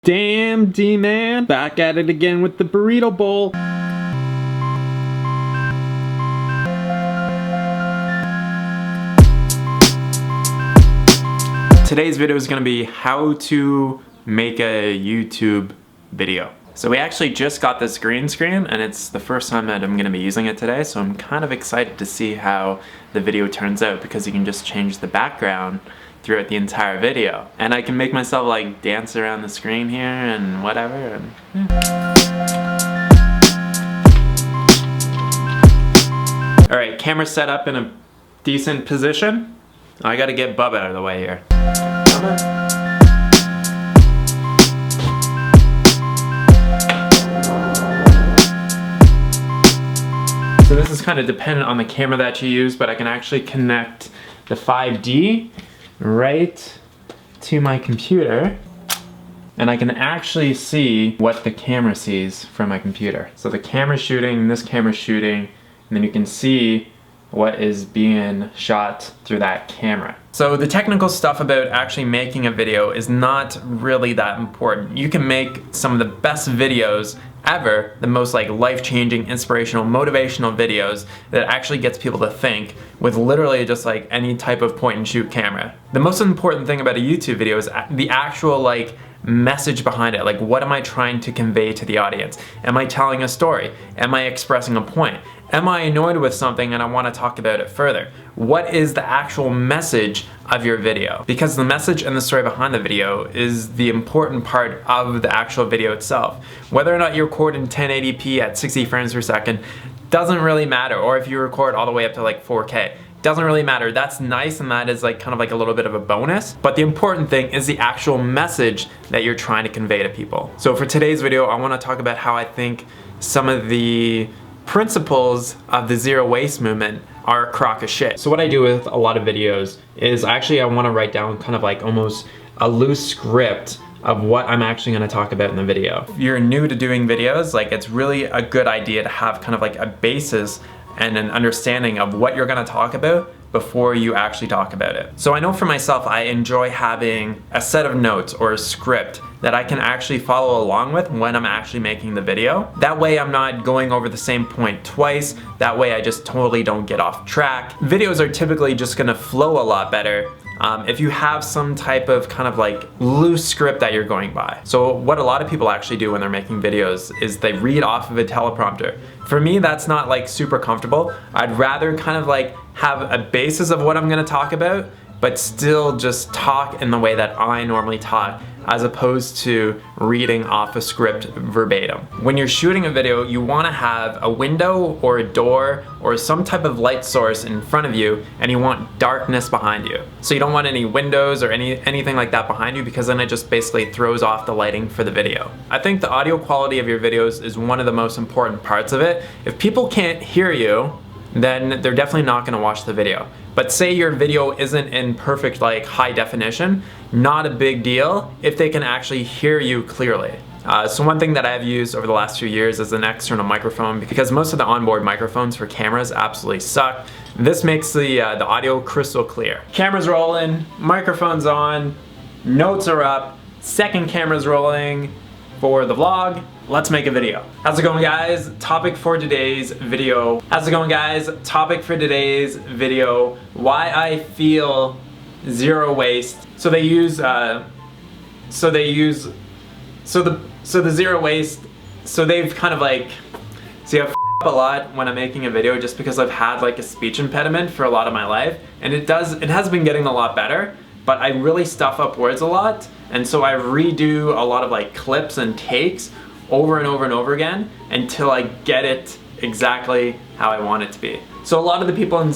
Damn, D-Man, back at it again with the burrito bowl. Today's video is going to be how to make a YouTube video. So we actually just got this green screen and it's the first time that I'm going to be using it today, so I'm kind of excited to see how the video turns out because you can just change the background throughout the entire video. And I can make myself like dance around the screen here and whatever. And, yeah. Alright, camera set up in a decent position. I gotta get Bub out of the way here. Come on. So this is kind of dependent on the camera that you use, but I can actually connect the 5D right to my computer and I can actually see what the camera sees from my computer. So the camera's shooting, this camera's shooting, and then you can see what is being shot through that camera. So the technical stuff about actually making a video is not really that important. You can make some of the best videos ever, the most like life-changing, inspirational, motivational videos that actually gets people to think with literally just like any type of point and shoot camera. The most important thing about a YouTube video is the actual like message behind it. Like, what am I trying to convey to the audience? Am I telling a story? Am I expressing a point? Am I annoyed with something and I want to talk about it further? What is the actual message of your video? Because the message and the story behind the video is the important part of the actual video itself. Whether or not you record in 1080p at 60 frames per second doesn't really matter, or if you record all the way up to like 4K. Doesn't really matter. That's nice and that is like kind of like a little bit of a bonus, but the important thing is the actual message that you're trying to convey to people. So for today's video, I want to talk about how I think some of the principles of the zero waste movement are a crock of shit. So what I do with a lot of videos is I want to write down kind of like almost a loose script of what I'm actually going to talk about in the video. If you're new to doing videos, like it's really a good idea to have kind of like a basis and an understanding of what you're going to talk about before you actually talk about it. So I know for myself, I enjoy having a set of notes or a script that I can actually follow along with when I'm actually making the video. That way I'm not going over the same point twice. That way I just totally don't get off track. Videos are typically just gonna flow a lot better if you have some type of kind of like loose script that you're going by. So what a lot of people actually do when they're making videos is they read off of a teleprompter. For me, that's not like super comfortable. I'd rather kind of like have a basis of what I'm gonna talk about, but still just talk in the way that I normally talk, as opposed to reading off a script verbatim. When you're shooting a video, you wanna have a window or a door or some type of light source in front of you, and you want darkness behind you. So you don't want any windows or anything like that behind you, because then it just basically throws off the lighting for the video. I think the audio quality of your videos is one of the most important parts of it. If people can't hear you, then they're definitely not gonna watch the video. But say your video isn't in perfect like high definition, not a big deal if they can actually hear you clearly. So one thing that I've used over the last few years is an external microphone, because most of the onboard microphones for cameras absolutely suck. This makes the audio crystal clear. Camera's rolling, microphone's on, notes are up, second camera's rolling for the vlog. Let's make a video. How's it going, guys? Topic for today's video. How's it going, guys? Topic for today's video: why I feel zero waste. So the zero waste. So they've kind of like, see, I f up a lot when I'm making a video just because I've had like a speech impediment for a lot of my life, and it has been getting a lot better. But I really stuff up words a lot, and so I redo a lot of like clips and takes over and over and over again until I get it exactly how I want it to be. So a lot of the people in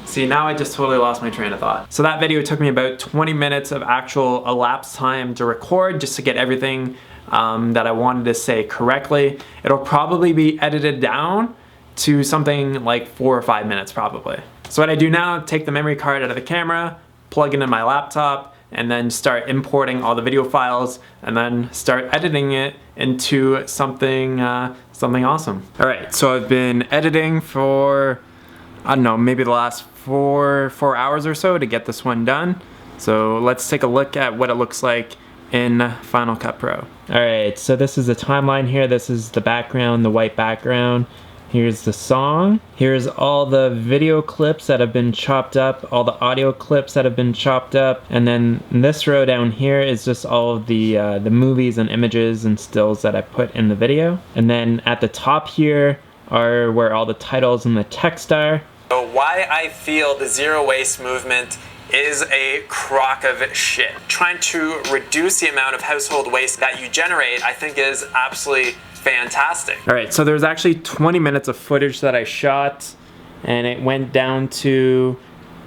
see, now I just totally lost my train of thought. So that video took me about 20 minutes of actual elapsed time to record, just to get everything that I wanted to say correctly. It'll probably be edited down to something like 4 or 5 minutes probably. So what I do now, take the memory card out of the camera, plug it into my laptop, and then start importing all the video files, and then start editing it into something awesome. All right, so I've been editing for, I don't know, maybe the last four hours or so to get this one done. So let's take a look at what it looks like in Final Cut Pro. Alright, so this is the timeline here. This is the background, the white background. Here's the song. Here's all the video clips that have been chopped up, all the audio clips that have been chopped up, and then this row down here is just all of the movies and images and stills that I put in the video. And then at the top here are where all the titles and the text are. So why I feel the zero waste movement is a crock of shit. Trying to reduce the amount of household waste that you generate, I think, is absolutely fantastic. All right, so there's actually 20 minutes of footage that I shot, and it went down to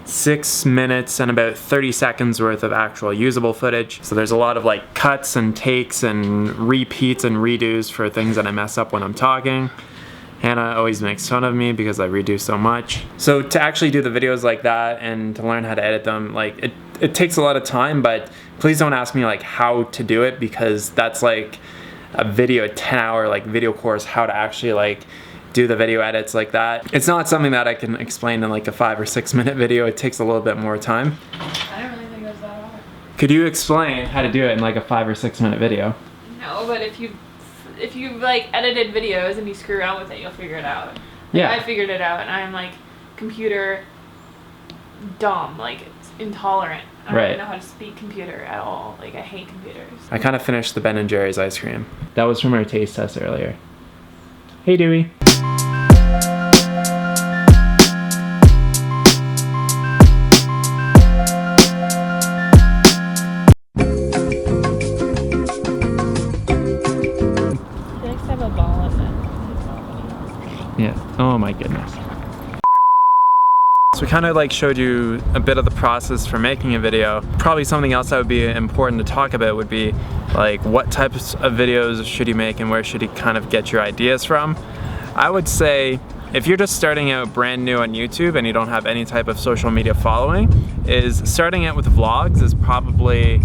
6 minutes and about 30 seconds worth of actual usable footage. So there's a lot of like cuts and takes and repeats and redos for things that I mess up when I'm talking. Hannah always makes fun of me because I redo so much. So to actually do the videos like that and to learn how to edit them, like it takes a lot of time, but please don't ask me like how to do it, because that's like a 10-hour like video course how to actually like do the video edits like that. It's not something that I can explain in like a 5 or 6 minute video. It takes a little bit more time. I don't really think it was that hard. Could you explain how to do it in like a 5 or 6 minute video? No, but if you like edited videos and you screw around with it, you'll figure it out. Like, yeah. I figured it out, and I'm like computer dumb, like intolerant. I don't even know how to speak computer at all. Like, I hate computers. I kind of finished the Ben & Jerry's ice cream. That was from our taste test earlier. Hey, Dewey. He likes to have a ball in it. Yeah. Oh my goodness. So we kind of like showed you a bit of the process for making a video. Probably something else that would be important to talk about would be like what types of videos should you make and where should you kind of get your ideas from. I would say if you're just starting out brand new on YouTube and you don't have any type of social media following, is starting out with vlogs is probably,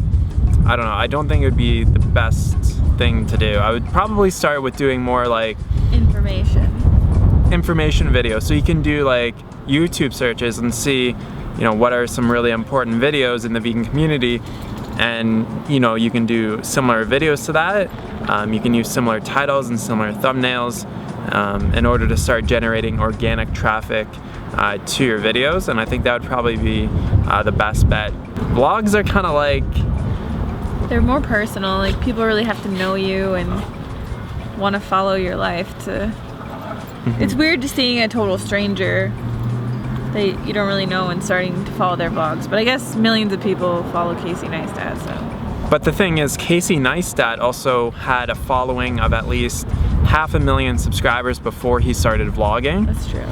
I don't know, I don't think it would be the best thing to do. I would probably start with doing more like information videos. So you can do like YouTube searches and see, you know, what are some really important videos in the vegan community, and you know, you can do similar videos to that. You can use similar titles and similar thumbnails in order to start generating organic traffic to your videos, and I think that would probably be the best bet. Vlogs are kind of like, they're more personal. Like, people really have to know you and want to follow your life to. It's weird to seeing a total stranger that you don't really know and starting to follow their vlogs, but I guess millions of people follow Casey Neistat, so. But the thing is, Casey Neistat also had a following of at least 500,000 subscribers before he started vlogging. That's true.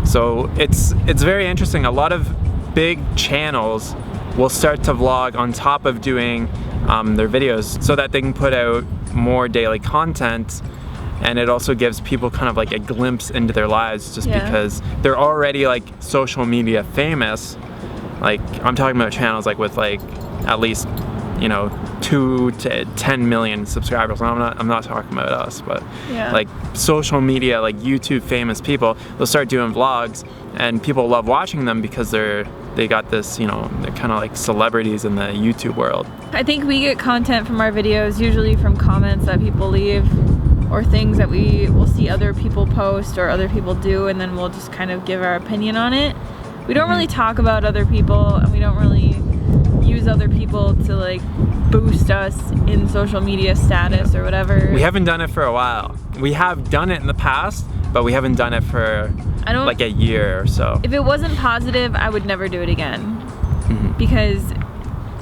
So it's very interesting. A lot of big channels will start to vlog on top of doing their videos so that they can put out more daily content. And it also gives people kind of like a glimpse into their lives just because they're already like social media famous. Like, I'm talking about channels like with like at least, you know, 2 to 10 million subscribers. I'm not talking about us, but like social media, like YouTube famous people, they'll start doing vlogs and people love watching them because they got this, you know, they're kind of like celebrities in the YouTube world. I think we get content from our videos usually from comments that people leave, or things that we will see other people post or other people do, and then we'll just kind of give our opinion on it. We don't really talk about other people, and we don't really use other people to like boost us in social media status or whatever. We haven't done it for a while. We have done it in the past, but we haven't done it for like a year or so. If it wasn't positive, I would never do it again. Because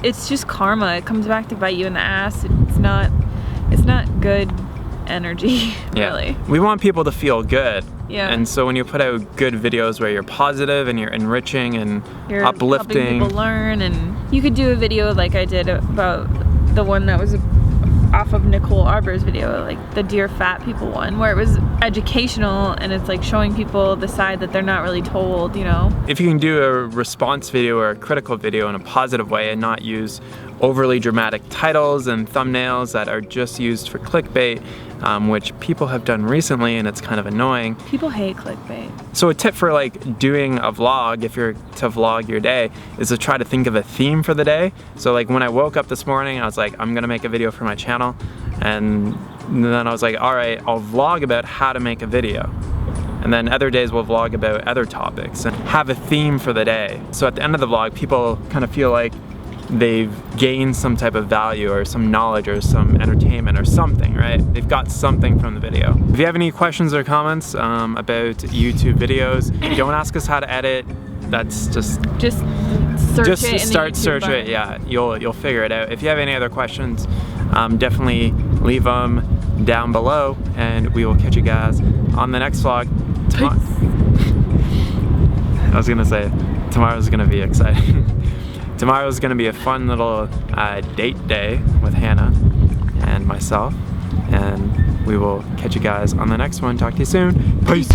it's just karma. It comes back to bite you in the ass. It's not good energy, really. We want people to feel good. Yeah. And so when you put out good videos where you're positive and you're enriching and you're uplifting, helping people learn, and you could do a video like I did about the one that was off of Nicole Arbor's video, like the Dear Fat People one, where it was educational and it's like showing people the side that they're not really told, you know. If you can do a response video or a critical video in a positive way and not use overly dramatic titles and thumbnails that are just used for clickbait, which people have done recently, and it's kind of annoying. People hate clickbait. So a tip for like doing a vlog, if you're to vlog your day, is to try to think of a theme for the day. So like when I woke up this morning, I was like, I'm gonna make a video for my channel, and then I was like, all right, I'll vlog about how to make a video. And then other days we'll vlog about other topics and have a theme for the day. So at the end of the vlog, people kind of feel like they've gained some type of value or some knowledge or some entertainment or something, right? They've got something from the video. If you have any questions or comments about YouTube videos, don't ask us how to edit. That's just search it. Start search it. Yeah, you'll figure it out. If you have any other questions, definitely leave them down below, and we will catch you guys on the next vlog. I was gonna say tomorrow's gonna be exciting. Tomorrow's gonna be a fun little date day with Hannah and myself, and we will catch you guys on the next one. Talk to you soon. Peace.